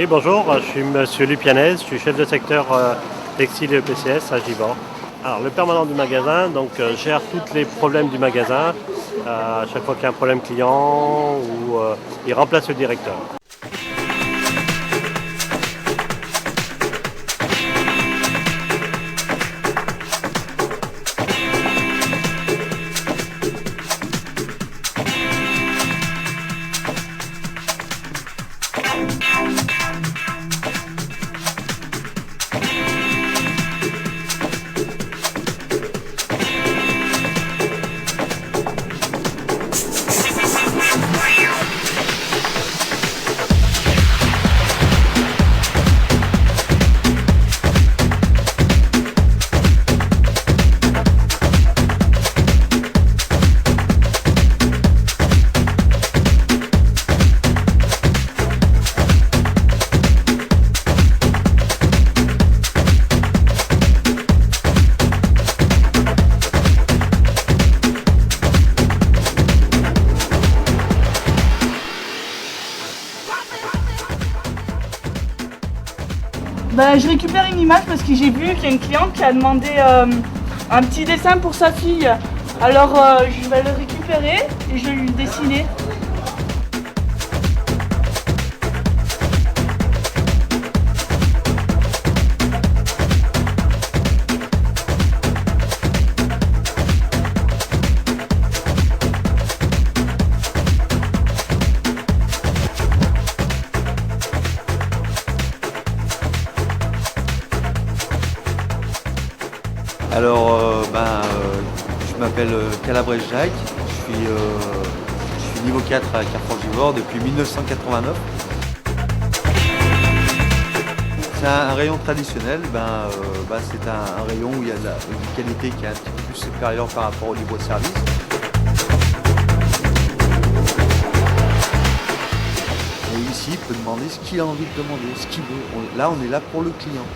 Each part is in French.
Oui, bonjour, je suis Monsieur Lupianez, je suis chef de secteur textile et EPCS à Givors. Alors, le permanent du magasin gère tous les problèmes du magasin. À chaque fois qu'il y a un problème client ou il remplace le directeur. Je récupère une image parce que j'ai vu qu'il y a une cliente qui a demandé un petit dessin pour sa fille. Alors je vais le récupérer et je vais lui dessiner. Alors, je m'appelle Calabrese Jacques, je suis niveau 4 à Carrefour Givors depuis 1989. C'est un rayon traditionnel, c'est un rayon où il y a une qualité qui est un petit peu plus supérieure par rapport au libre-service. Et ici, il peut demander ce qu'il a envie de demander, ce qu'il veut. Là, on est là pour le client.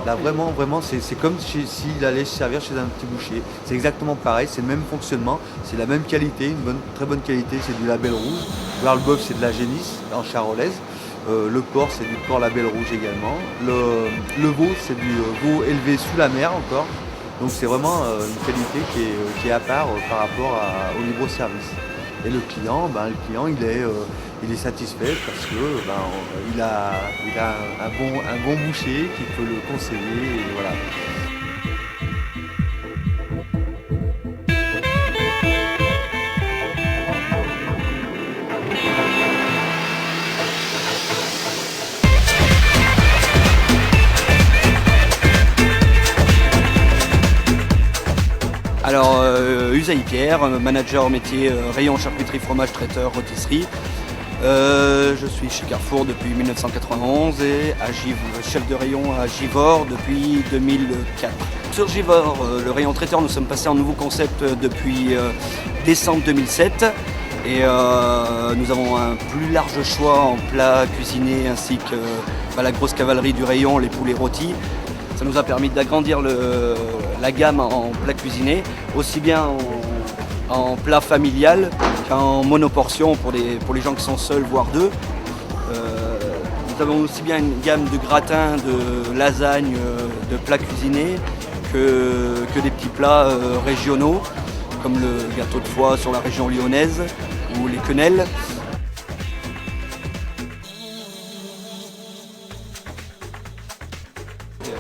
Là, vraiment, c'est comme s'il allait se servir chez un petit boucher. C'est exactement pareil, c'est le même fonctionnement, c'est la même qualité, très bonne qualité, c'est du label rouge. Voir le bœuf, c'est de la génisse en charolaise. Le porc, c'est du porc label rouge également. Le veau, c'est du veau élevé sous la mer encore. Donc c'est vraiment une qualité qui est à part par rapport au libre-service. Et le client, il est satisfait parce que il a un bon boucher qui peut le conseiller. Et voilà. Alors, Usaï Pierre, manager métier rayon charcuterie, fromage, traiteur, rôtisserie. Je suis chez Carrefour depuis 1991 et chef de rayon à Givors depuis 2004. Sur Givors, le rayon traiteur, nous sommes passés en nouveau concept depuis décembre 2007 et nous avons un plus large choix en plats cuisinés ainsi que la grosse cavalerie du rayon, les poulets rôtis. Ça nous a permis d'agrandir la gamme en plats cuisinés, aussi bien en plat familial qu'en monoportion pour les gens qui sont seuls, voire deux. Nous avons aussi bien une gamme de gratins, de lasagnes, de plats cuisinés que des petits plats régionaux, comme le gâteau de foie sur la région lyonnaise ou les quenelles.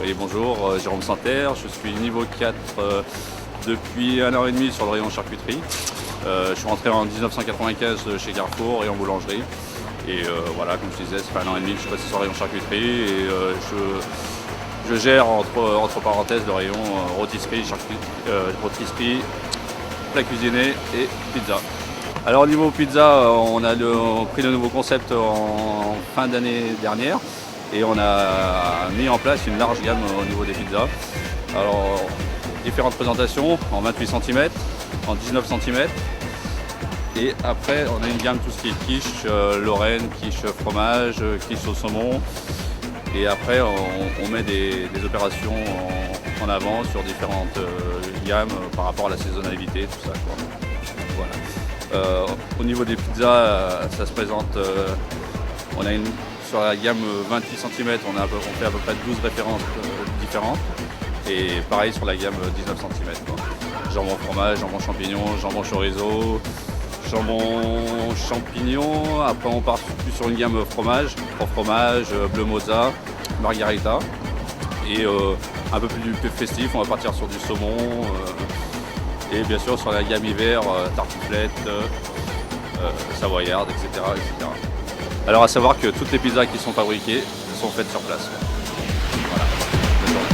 Oui, bonjour, Jérôme Santerre, je suis niveau 4 depuis 1 an et demi sur le rayon charcuterie. Je suis rentré en 1995 chez Carrefour et en boulangerie. Et voilà, comme je disais, ça fait 1 an et demi que je suis passé sur le rayon charcuterie et je gère entre parenthèses le rayon rôtisserie, plat cuisiné et pizza. Alors au niveau pizza, on a pris le nouveau concept en fin d'année dernière. Et on a mis en place une large gamme au niveau des pizzas. Alors, différentes présentations en 28 cm, en 19 cm. Et après, on a une gamme tout ce qui est quiche, lorraine, quiche fromage, quiche au saumon. Et après, on met des opérations en avant sur différentes gammes par rapport à la saisonnalité, tout ça, quoi. Voilà. Au niveau des pizzas, ça se présente, on a sur la gamme 28 cm, on fait à peu près 12 références différentes. Et pareil sur la gamme 19 cm. Jambon fromage, jambon champignon, jambon chorizo, jambon champignon. Après on part plus sur une gamme fromage, bleu mozza, margarita. Et un peu plus festif, on va partir sur du saumon. Et bien sûr sur la gamme hiver, tartiflette, savoyarde, etc., etc. Alors à savoir que toutes les pizzas qui sont fabriquées sont faites sur place. Voilà. Bonne journée.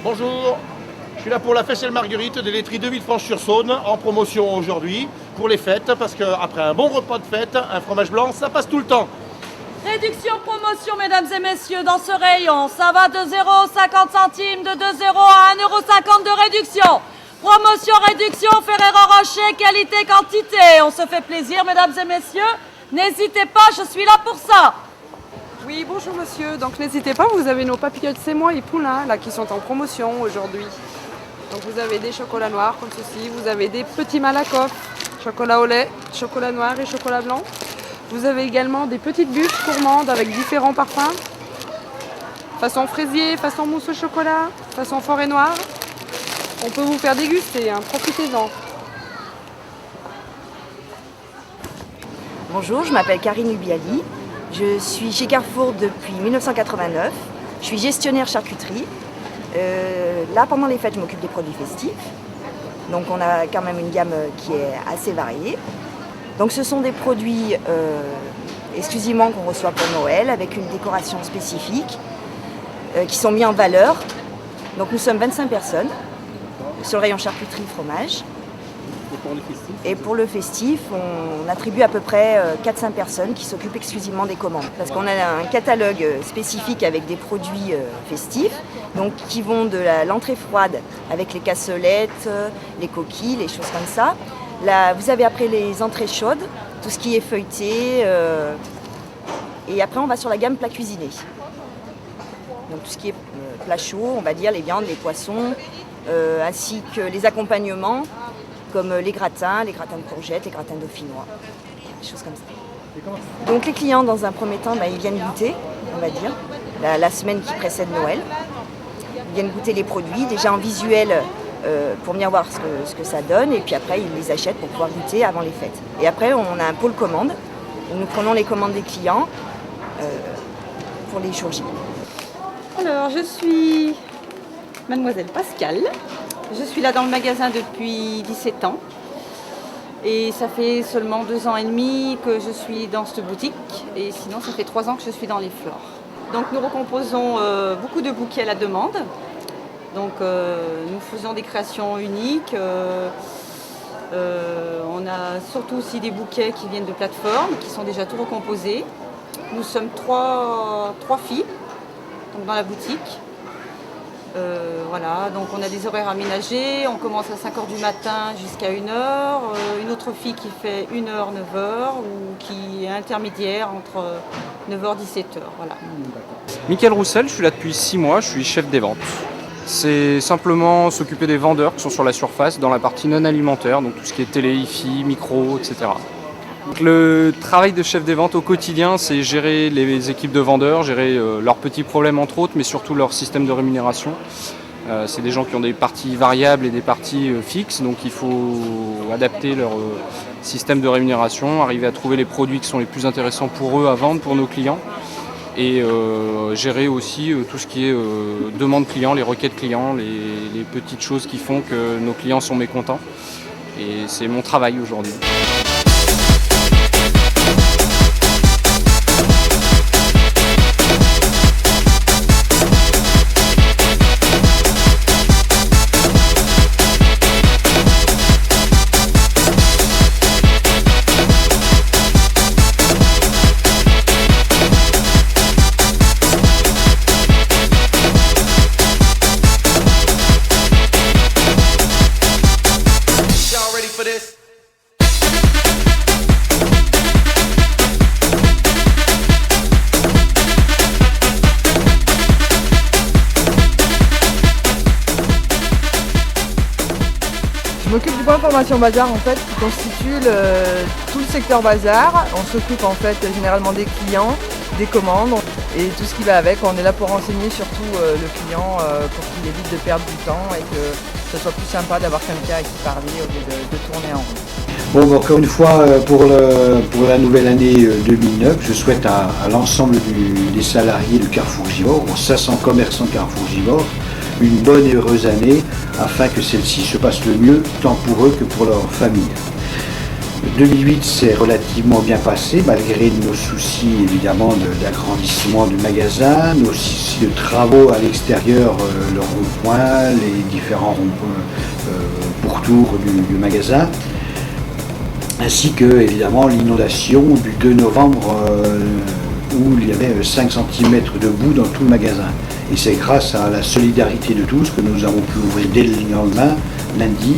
Bonjour, je suis là pour la Faisselle Marguerite de laiterie de Villefranche-sur-Saône en promotion aujourd'hui pour les fêtes parce qu'après un bon repas de fête, un fromage blanc ça passe tout le temps. Réduction promotion mesdames et messieurs dans ce rayon, ça va de 0,50 centimes, de 2 € à 1,50 € de réduction. Promotion, réduction, Ferrero Rocher, qualité, quantité. On se fait plaisir mesdames et messieurs, n'hésitez pas, je suis là pour ça. Oui, bonjour monsieur. Donc n'hésitez pas, vous avez nos papillotes c'est moi et poulain là qui sont en promotion aujourd'hui. Donc vous avez des chocolats noirs comme ceci, vous avez des petits Malakoff, chocolat au lait, chocolat noir et chocolat blanc. Vous avez également des petites bûches gourmandes avec différents parfums. Façon fraisier, façon mousse au chocolat, façon forêt noire. On peut vous faire déguster, hein, profitez-en. Bonjour, je m'appelle Karine Ubiali. Je suis chez Carrefour depuis 1989. Je suis gestionnaire charcuterie. Là, pendant les fêtes, je m'occupe des produits festifs. Donc, on a quand même une gamme qui est assez variée. Donc, ce sont des produits exclusivement qu'on reçoit pour Noël, avec une décoration spécifique, qui sont mis en valeur. Donc, nous sommes 25 personnes sur le rayon charcuterie fromage. Et pour le festif, on attribue à peu près 4-5 personnes qui s'occupent exclusivement des commandes. Parce qu'on a un catalogue spécifique avec des produits festifs, donc qui vont de l'entrée froide avec les cassolettes, les coquilles, les choses comme ça. Là, vous avez après les entrées chaudes, tout ce qui est feuilleté. Et après, on va sur la gamme plat cuisiné. Donc tout ce qui est plat chaud, on va dire les viandes, les poissons, ainsi que les accompagnements, comme les gratins de courgettes, les gratins dauphinois, des choses comme ça. Donc les clients, dans un premier temps, ils viennent goûter, on va dire, la semaine qui précède Noël. Ils viennent goûter les produits, déjà en visuel, pour venir voir ce que ça donne, et puis après, ils les achètent pour pouvoir goûter avant les fêtes. Et après, on a un pôle commande, où nous prenons les commandes des clients pour les jours J. Alors, je suis Mademoiselle Pascal. Je suis là dans le magasin depuis 17 ans et ça fait seulement 2 ans et demi que je suis dans cette boutique et sinon ça fait 3 ans que je suis dans les fleurs. Donc nous recomposons beaucoup de bouquets à la demande. Donc nous faisons des créations uniques. On a surtout aussi des bouquets qui viennent de plateformes qui sont déjà tout recomposés. Nous sommes trois filles donc dans la boutique. Voilà, donc on a des horaires aménagés, on commence à 5 h du matin jusqu'à 1 h, une autre fille qui fait 1 h, 9 h ou qui est intermédiaire entre 9 h et 17 h. Voilà. Mickaël Roussel, je suis là depuis 6 mois, je suis chef des ventes. C'est simplement s'occuper des vendeurs qui sont sur la surface dans la partie non alimentaire, donc tout ce qui est télé, hi-fi, micro, etc. Donc le travail de chef des ventes au quotidien, c'est gérer les équipes de vendeurs, gérer leurs petits problèmes entre autres, mais surtout leur système de rémunération. C'est des gens qui ont des parties variables et des parties fixes, donc il faut adapter leur système de rémunération, arriver à trouver les produits qui sont les plus intéressants pour eux à vendre, pour nos clients. et gérer aussi tout ce qui est demande client, les requêtes clients, les petites choses qui font que nos clients sont mécontents. Et c'est mon travail aujourd'hui. Je m'occupe du point formation bazar en fait, qui constitue tout le secteur bazar. On s'occupe en fait généralement des clients, des commandes et tout ce qui va avec. On est là pour renseigner surtout le client pour qu'il évite de perdre du temps et que ce soit plus sympa d'avoir quelqu'un à qui parler au lieu de tourner en rond. Bon, encore une fois, pour la nouvelle année 2009, je souhaite à l'ensemble des salariés de Carrefour Givors, aux 500 commerçants Carrefour Givors, une bonne et heureuse année afin que celle-ci se passe le mieux tant pour eux que pour leur famille. 2008 s'est relativement bien passé malgré nos soucis évidemment d'agrandissement du magasin, nos soucis de travaux à l'extérieur, le rond-point, les différents pourtours du magasin, ainsi que évidemment l'inondation du 2 novembre où il y avait 5 cm de boue dans tout le magasin. Et c'est grâce à la solidarité de tous que nous avons pu ouvrir dès le lendemain, lundi,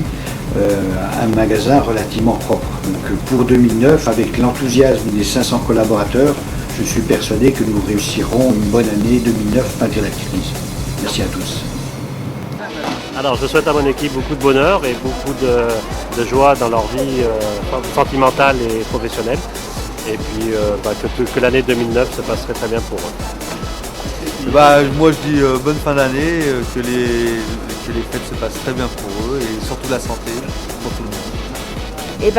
un magasin relativement propre. Donc pour 2009, avec l'enthousiasme des 500 collaborateurs, je suis persuadé que nous réussirons une bonne année 2009 malgré la crise. Merci à tous. Alors je souhaite à mon équipe beaucoup de bonheur et beaucoup de joie dans leur vie sentimentale et professionnelle. Et puis que l'année 2009 se passerait très bien pour eux. Moi je dis bonne fin d'année, que les fêtes se passent très bien pour eux et surtout la santé pour tout le monde.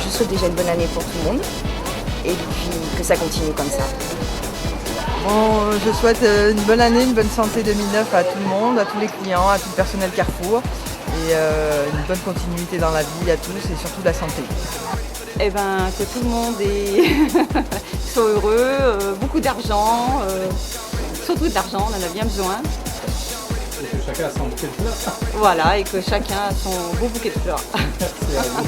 Je souhaite déjà une bonne année pour tout le monde et puis que ça continue comme ça. Bon, je souhaite une bonne année, une bonne santé 2009 à tout le monde, à tous les clients, à tout le personnel Carrefour et une bonne continuité dans la vie à tous et surtout la santé. Que tout le monde soit heureux, beaucoup d'argent, surtout de l'argent, on en a bien besoin. Et que chacun a son bouquet de fleurs. Voilà, et que chacun a son beau bouquet de fleurs. Merci à vous.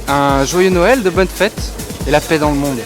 Un joyeux Noël, de bonnes fêtes et la paix dans le monde.